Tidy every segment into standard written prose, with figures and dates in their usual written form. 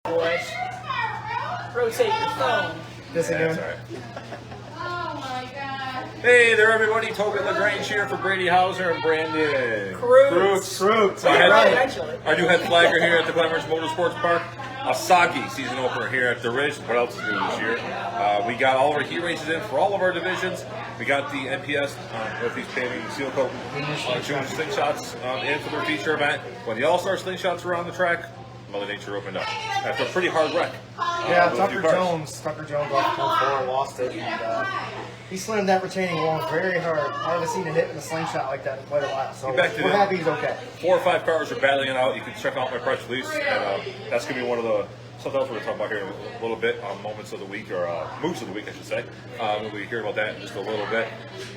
boys. Rotate your phone. This again. That's all right. Hey there, everybody. Toby LaGrange here for Brady Hauser and Brandon Krutz. Our new head flagger here at the Glenridge Motorsports Park. Asagi season opener here at the Ridge. What else is new this year? We got all of our heat races in for all of our divisions. We got the NPS Northeast Paving Seal Coat Junior Slingshots in for their feature event. When the All-Star Slingshots were on the track, Mother Nature opened up after a pretty hard wreck. Yeah, Tucker Jones off turn 4 lost it. And, he slammed that retaining wall very hard. I haven't seen a hit in a slingshot like that in quite a while. So we're happy he's okay. 4 or 5 cars are battling it out. You can check out my press release, and that's going to be one of the something else we're going to talk about here in a little bit. Moments of the week, or moves of the week, I should say. We'll be hearing about that in just a little bit.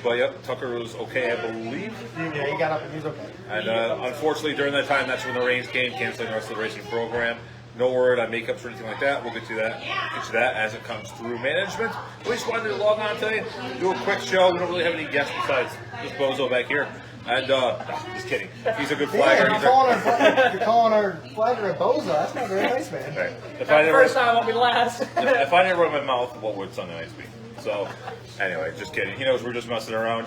But yep, Tucker was okay, I believe. Yeah, he got up and he was okay. And unfortunately, during that time, that's when the rains came, canceling the rest of the racing program. No word on makeups or anything like that. We'll get to that as it comes through management. We just wanted to log on today, do a quick show. We don't really have any guests besides this bozo back here. And just kidding. He's a good flagger. You're calling our flagger a bozo. That's not very nice, man. Right. First time won't be last. If I didn't run my mouth, what would Sunday nights be? So, anyway, just kidding. He knows we're just messing around.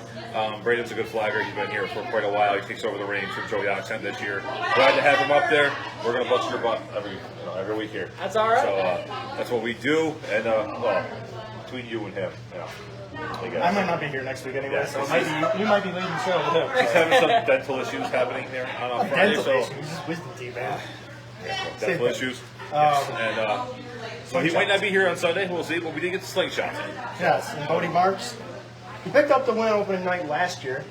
Braden's a good flagger. He's been here for quite a while. He takes over the reins from Joey Oxen this year. Glad to have him up there. We're going to bust your butt every week here. That's all right. So, that's what we do. And, well, between you and him, I might not be here next week anyway, so you might be leading the show with him. He's having some dental issues happening here on Friday. Dental issues? Just wisdom teeth, man. Dental issues. Yes. So he might not be here on Sunday. We'll see. But we did get the slingshot. Yes, and Bodie Marks, he picked up the win opening night last year.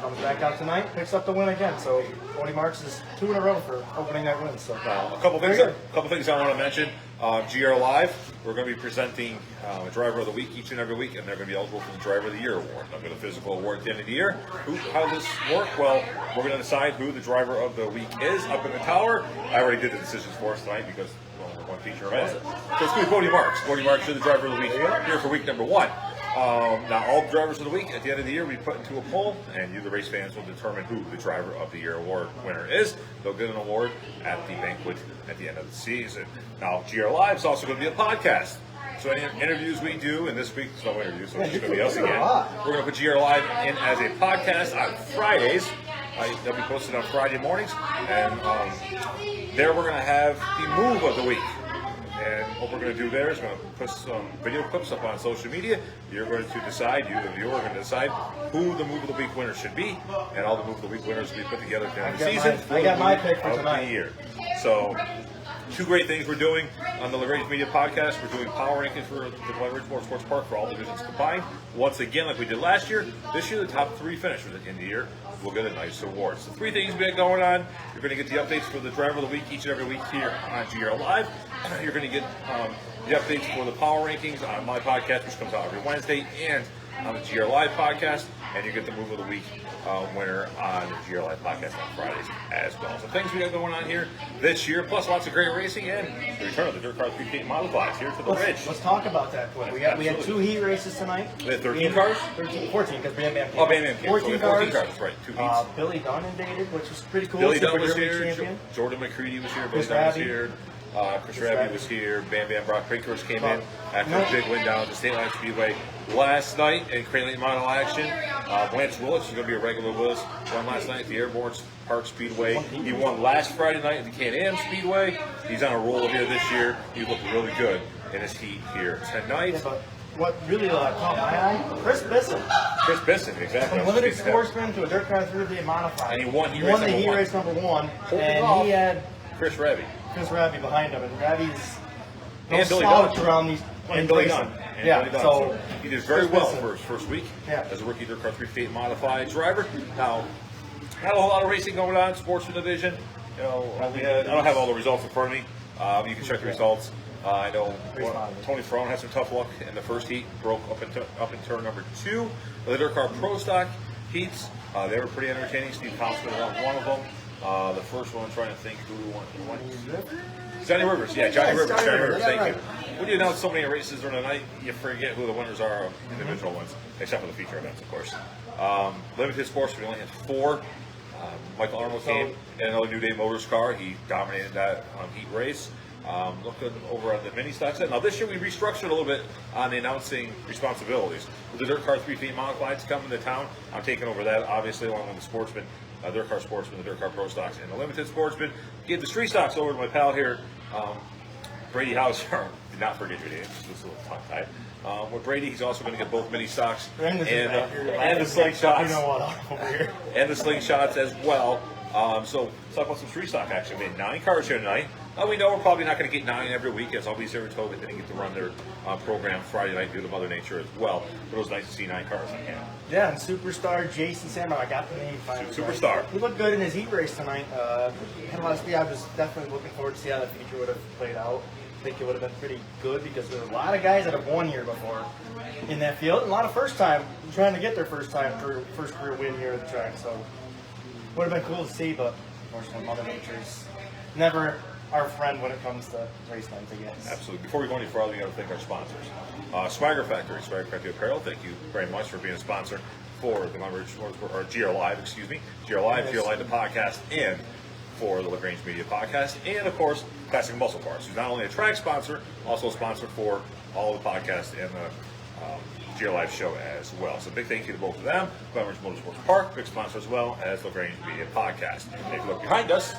Comes back out tonight, picks up the win again. So Bodie Marks is 2 in a row for opening night wins. So a couple things I want to mention. GR Live, we're going to be presenting a driver of the week each and every week, and they're going to be eligible for the driver of the year award. I've got a physical award at the end of the year. How does this work? Well, we're going to decide who the driver of the week is up in the tower. I already did the decisions for us tonight because we're one feature event. So it's going to be Bodie Marks. Bodie Marks is the driver of the week here for week number 1. Now, all the drivers of the week at the end of the year we put into a poll, and you, the race fans, will determine who the driver of the year award winner is. They'll get an award at the banquet at the end of the season. Now, GR Live is also going to be a podcast. So any interviews we do, and this week there's no interviews, so it's just going to be us again. We're going to put GR Live in as a podcast on Fridays. They'll be posted on Friday mornings, and there we're going to have the move of the week. And what we're going to do there is going to put some video clips up on social media. You're going to decide, you the viewer are going to decide who the Move of the Week winner should be. And all the Move of the Week winners will be put together at the end of the season. I got my pick for tonight. The year. So, 2 great things we're doing on the LaGrange Media Podcast. We're doing power rankings for the Glenridge Motorsports Park for all divisions combined. Once again, like we did last year, this year the top 3 finishers at the end of the year will get a nice award. So 3 things we got going on. You're going to get the updates for the driver of the week each and every week here on GR Live. You're going to get the updates for the power rankings on my podcast, which comes out every Wednesday, and on the GR Live podcast. And you get the Move of the Week winner on the GR Live podcast on Fridays as well. So things we got going on here this year, plus lots of great racing and the return of the Dirt Car 3K Modifieds here to the Ridge. Let's talk about that quick. We had 2 heat races tonight. We had 13 cars? 14, because Bam Bam came. Oh, Bam Bam came. 14 cars, cars. Right, 2 heats. Billy Dunn invaded, which was pretty cool. Billy Dunn was Super here. champion. Jordan McCready was here. Billy Dunn was here. Chris Raby was here. Bam Bam Brock Pickers came in after a big win down at the State Line Speedway last night in Crane Model action. Lance Willis is going to be a regular with us. Won last night at the Airborne Park Speedway. He won last Friday night at the Can-Am Speedway. He's on a roll here this year. He looked really good in his heat here tonight. Yeah, but what really caught my eye, Chris Bisson. Chris Bisson, exactly. From limited sportsman to a dirt car 3D modified. And he won the heat race number 1. And he had Chris Raby behind him, and Raby's no slouch around these. And Billy Dunn. So he did very well for his first week as a rookie Dirt Car 358 modified driver. Now, not a whole lot of racing going on, sportsman division. I don't have all the results in front of me. You can check the results. I know Tony Ferrone had some tough luck in the first heat, broke up in turn number 2. The Dirt Car Pro Stock heats, they were pretty entertaining. Steve Thompson won one of them. The first one, I'm trying to think who won. Johnny Rivers, Johnny Rivers, thank you. When you announce so many races during the night, you forget who the winners are of individual ones, except for the feature events, of course. Limited sports, we only had 4. Michael Arnold came in another New Day Motors car. He dominated that heat race. Looking over at the mini stock set. Now this year we restructured a little bit on the announcing responsibilities. With the Dirt Car 3 feet modifieds coming to town, I'm taking over that, obviously, along with the Sportsman, Dirt Car Sportsman, the Dirt Car Pro Stocks, and the Limited Sportsman. Give the street stocks over to my pal here, Brady Hauser. Did not forget your name, just a little tongue-tied. With Brady, he's also going to get both mini stocks and the slingshots. You know what? Over here. And the slingshots as well. So let's talk about some street stock action. We had 9 cars here tonight. We know we're probably not going to get 9 every week, as always Ridge Toby didn't get to run their program Friday night due to Mother Nature as well. But it was nice to see 9 cars in hand. Yeah, and Superstar Jason Sammer, I got the name finally. Superstar. He looked good in his heat race tonight. Had a lot of speed. I was definitely looking forward to see how the feature would have played out. I think it would have been pretty good because there were a lot of guys that have won here before in that field, and a lot of first time trying to get their first career win here at the track. So would have been cool to see, but unfortunately, Mother Nature's never our friend when it comes to race times, I guess. Absolutely. Before we go any further, we got to thank our sponsors. Swagger Factory Apparel, thank you very much for being a sponsor for the Ridge or GR Live, GR Live, GR Live, the podcast, and for the LaGrange Media Podcast, and of course, Classic Muscle Cars, who's not only a track sponsor, also a sponsor for all the podcasts and the GR Live show as well. So big thank you to both of them. Ridge Motorsports Park, big sponsor as well as the LaGrange Media Podcast. And if you look behind us,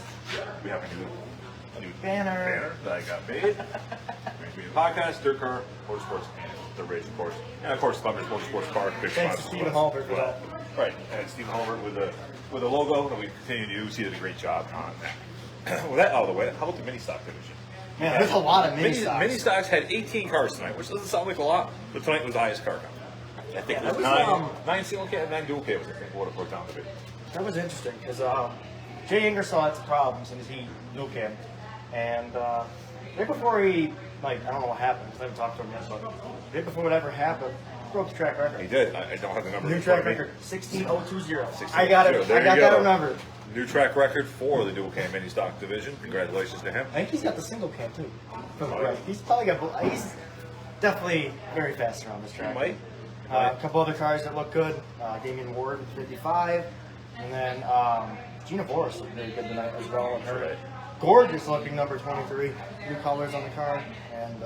we have a new banner that I got made. LaGrange Media Podcast, Dirt Car, Motorsports, and the Ridge, of course. And of course, Ridge Motorsports Park, big Thanks sponsor. to Stephen Halbert for that. Right, and Stephen Halbert with a logo, and we continue to use. He did a great job on that. With that out of the way, how about the mini stock division? Man, there's a lot of mini stocks. Mini stocks had 18 cars tonight, which doesn't sound like a lot, but tonight was the highest car count. I think it was 9 single cab, 9 dual cabs, I think, what it worked down to be. That was interesting because Jay Ingersoll had some problems in his heat dual cab, and right before he, I don't know what happened because I haven't talked to him yet, but right before whatever happened, broke the track record. He did. I don't have the number. New track record, 16.020. I got it. I got that number. New track record for the dual cam mini stock division. Congratulations to him. I think he's got the single cam too. From the right. He's probably got. He's definitely very fast around this track. He might. A couple other cars that look good. Damian Ward with 55, and then Gina Boris looked really good tonight as well. And her gorgeous looking number 23. New colors on the car, and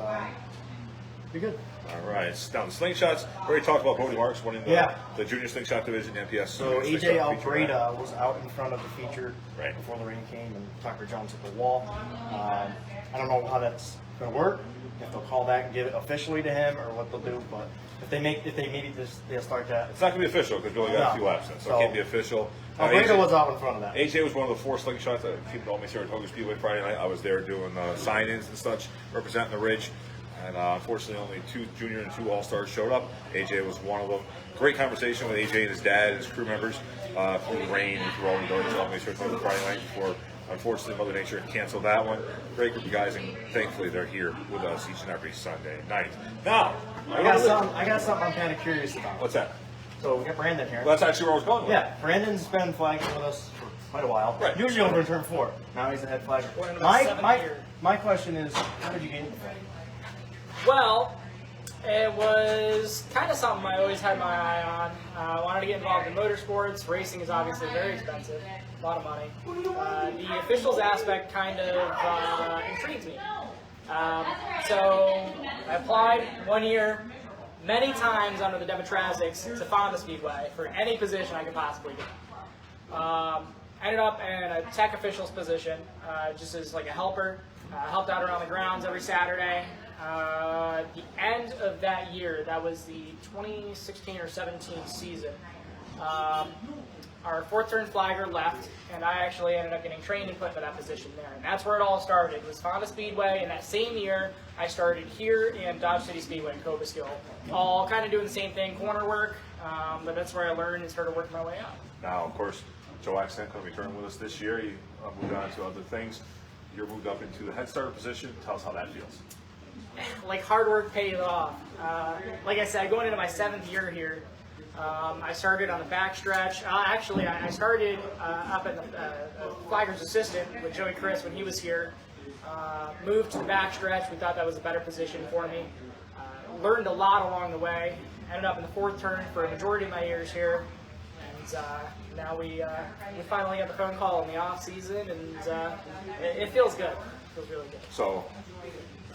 be good. All right, it's down the slingshots. We already talked about Brody Marks winning the junior slingshot division, MPS. So AJ Albreda was out in front of the feature right before the rain came, and Tucker Jones hit the wall. I don't know how that's going to work. If they'll call back and give it officially to him, or what they'll do. But if they maybe they'll start that. It's not going to be official because we only got a few laps in, so it can't be official. Albreda was out in front of that. AJ was one of the 4 slingshots that came to all my Saratoga Speedway Friday night. I was there doing sign-ins and such, representing the Ridge. And unfortunately, only 2 junior and 2 all-stars showed up. AJ was one of them. Great conversation with AJ and his dad and his crew members through the rain and through all the doors. All made sure to Friday night before, unfortunately, Mother Nature canceled that one. Great group of guys, and thankfully they're here with us each and every Sunday night. Now, I got something I'm kind of curious about. What's that? So we got Brandon here. Well, that's actually where I was going with. Yeah, Brandon's been flagging with us for quite a while. Right. Usually over in turn 4. Now he's the head flagger. My question is, how did you get into that? Well, it was kind of something I always had my eye on. I wanted to get involved in motorsports. Racing is obviously very expensive, a lot of money. The officials aspect kind of intrigues me. So I applied 1 year, many times under the Demotrazics to Fonda Speedway for any position I could possibly get. Ended up in a tech officials position, just as like a helper. Helped out around the grounds every Saturday. The end of that year, that was the 2016 or 17 season, our 4th turn flagger left, and I actually ended up getting trained and put into that position there. And that's where it all started. It was Fonda Speedway, and that same year, I started here in Dodge City Speedway in Cobleskill. All kind of doing the same thing, corner work, but that's where I learned and started working my way up. Now, of course, Joe Accent couldn't return with us this year. He moved on to other things. You're moved up into the head starter position. Tell us how that feels. Like hard work paid off. Like I said, going into my 7th year here, I started on the backstretch. Actually, I started up at the flagger's assistant with Joey Chris when he was here. Moved to the backstretch. We thought that was a better position for me. Learned a lot along the way. Ended up in the 4th turn for a majority of my years here. And now we finally got the phone call in the off season, and it feels good. Feels really good. So,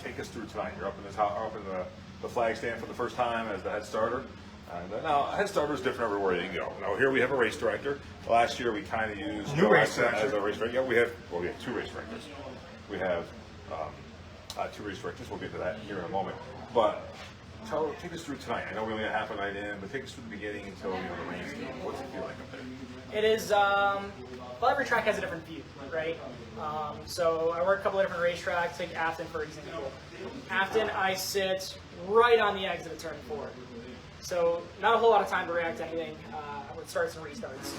take us through tonight. You're up in this up in the flag stand for the first time as the head starter. And now, a head starter is different everywhere you go. Now, here we have a race director. Last year, we kind of used New race as director. a race director. Yeah, we have 2 race directors. We have 2 race directors. We'll get to that here in a moment. But take us through tonight. I know we only had half a night in, but take us through the beginning until the race. What's it feel like up there? It is, well, every track has a different view, right? So I work a couple of different racetracks, take Afton for example. Afton, I sit right on the exit of turn 4. So not a whole lot of time to react to anything with starts and restarts.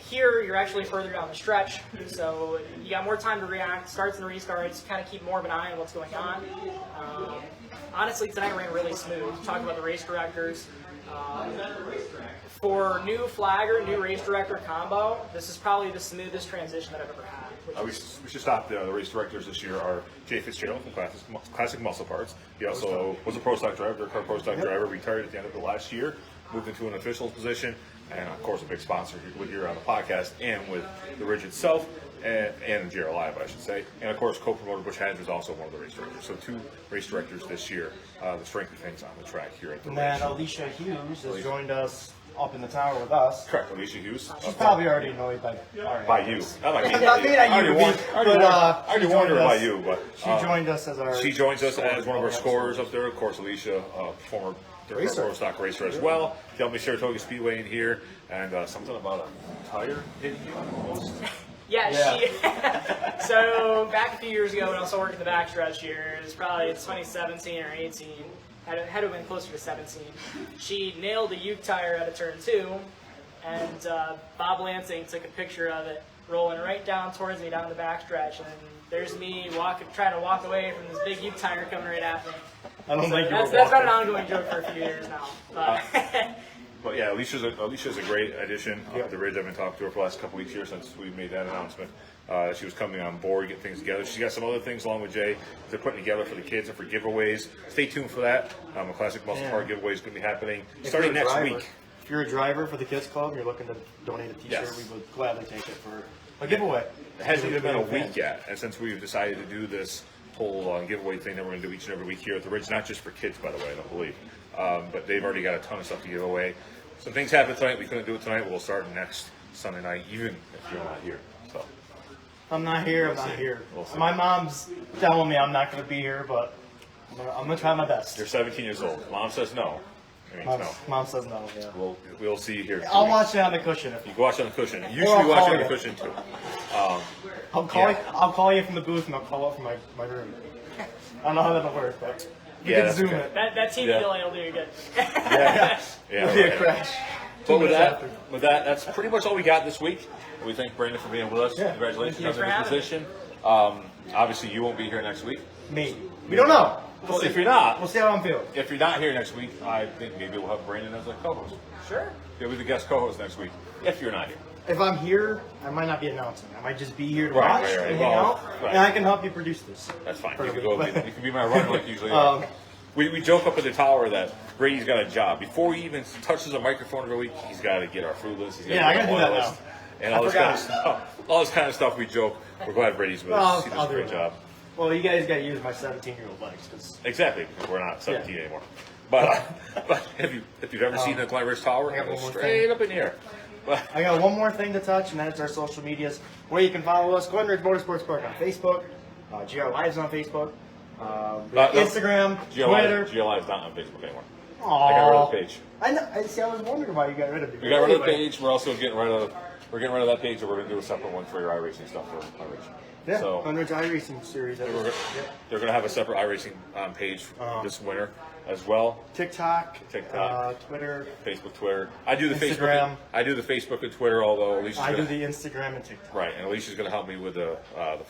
Here, you're actually further down the stretch, so you got more time to react. Starts and restarts, kind of keep more of an eye on what's going on. Honestly, tonight ran really smooth. Talk about the race directors. For new flagger, new race director combo, this is probably the smoothest transition that I've ever had. We should stop the race directors this year are Jay Fitzgerald from Classic Muscle Parts. He also was a pro stock driver, car pro stock driver, retired at the end of the last year, moved into an official position, and of course a big sponsor here on the podcast and with the Ridge itself, and GR Live, I should say. And of course, co-promoter Butch Hadge was also one of the race directors. So 2 race directors this year, the strength of things on the track here at the And Ridge. then Alicia Hughes has joined us up in the tower with us. Correct, Alicia Hughes. She's probably already annoyed by by you. Not by me. Not me, not you, I already warned her by you, but she joined us as our. she joins us as one of our scorers up there. Of course, Alicia, former Racer. pro stock racer as well. Helped me Saratoga Speedway in here, and something about a tire hitting you almost. Yeah, she. So back a few years ago when I was still working the backstretch here, it was probably 2017 or 18. Had to have been closer to 17. She nailed a Uke tire out of turn 2, and Bob Lansing took a picture of it rolling right down towards me down the backstretch, and there's me trying to walk away from this big Uke tire coming right at me. I don't think That's been an ongoing joke for a few years now. But But yeah, Alicia's a great addition up at the Ridge. I've been talking to her for the last couple weeks here since we made that announcement. She was coming on board, get things together. She's got some other things along with Jay they're putting together for the kids and for giveaways. Stay tuned for that. A Classic Muscle Car giveaway is going to be happening starting next week. If you're a driver for the Kids Club and you're looking to donate a T-shirt, Yes. we would gladly take it for a giveaway. It hasn't even been a week yet, and since we've decided to do this whole giveaway thing that we're going to do each and every week here at the Ridge, not just for kids, by the way, I don't believe, but they've already got a ton of stuff to give away. Some things happened tonight. We couldn't do it tonight. We'll start next Sunday night, even if you're not here. So I'm not here. I'm not here. My mom's telling me I'm not going to be here, but I'm going to try my best. you're 17 years old. Mom says no. It means no. Mom says no. Yeah. We'll see you here. I'll watch it on the cushion. You can watch it on the cushion. You Or should be I'll watching call on the you. cushion too. I'll call you from the booth and I'll call up from my room. I don't know how that'll work, but you can that's zoom okay. it. that TV Yeah. delay will do you good. Yeah, It'll be a right. crash. But with 2 minutes that, that's pretty much all we got this week. We thank Brandon for being with us. Yeah. Congratulations Thank you on the for new having me. position. Obviously, you won't be here next week. Me. We don't know. Well, if you're not, We'll see how I'm feeling. if you're not here next week, I think maybe we'll have Brandon as a co-host. Sure. He'll be the guest co-host next week. If you're not here, If I'm here, I might not be announcing. I might just be here to Right, watch right, right. and hang Well, out, right. and I can help you produce this. that's fine. For You the can, week. you can be my runner like usually. are. We joke up at the tower that Brady's got a job. Before he even touches a microphone every week, he's got to get our food list. He's got Yeah, I to gotta get do our that list. now. And I all this kind of forgot. stuff. All this kind of stuff we joke. We're glad Brady's with us. He does I'll a do great it. job. Well, you guys got to use my 17-year-old legs. 'Cause Exactly, because we're not 17 anymore. But if you've ever seen the Climbers Tower, I got it goes one more straight thing. up in the air. But I got one more thing to touch, and that's our social medias, where you can follow us. Go ahead and Ridge Motorsports Park on Facebook. GR Live's on Facebook. Instagram, Twitter. GR Live's not on Facebook anymore. Aww. I got rid of the page. I know. I was wondering why you got rid of it. We got rid of the page. We're also getting rid of that page, and we're going to do a separate one for your iRacing stuff for iRacing. Yeah, So Ridge iRacing series. they're going to have a separate iRacing page this winter as well. TikTok, TikTok. Twitter. Facebook, Twitter. I do the Instagram. Facebook. I do the Facebook and Twitter. Although Alicia's I do gonna, the Instagram and TikTok. right, and Alicia's going to help me with the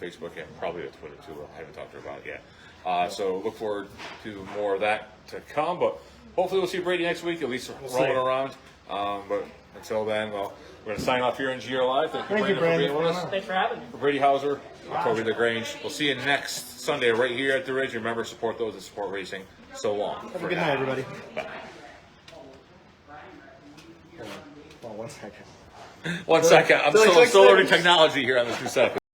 Facebook and probably the Twitter too. I haven't talked to her about it yet. So look forward to more of that to come. But hopefully we'll see Brady next week. At least rolling around. But until then, well, we're going to sign off here in GR Live. Thank you, Brandon, for being with us. Thanks for having me. For Brady Hauser, Toby LaGrange. We'll see you next Sunday right here at the Ridge. Remember, support those that support racing. So long. Have a good night, everybody. Well, 1 second. 1 second. I'm still learning technology here on this new setup.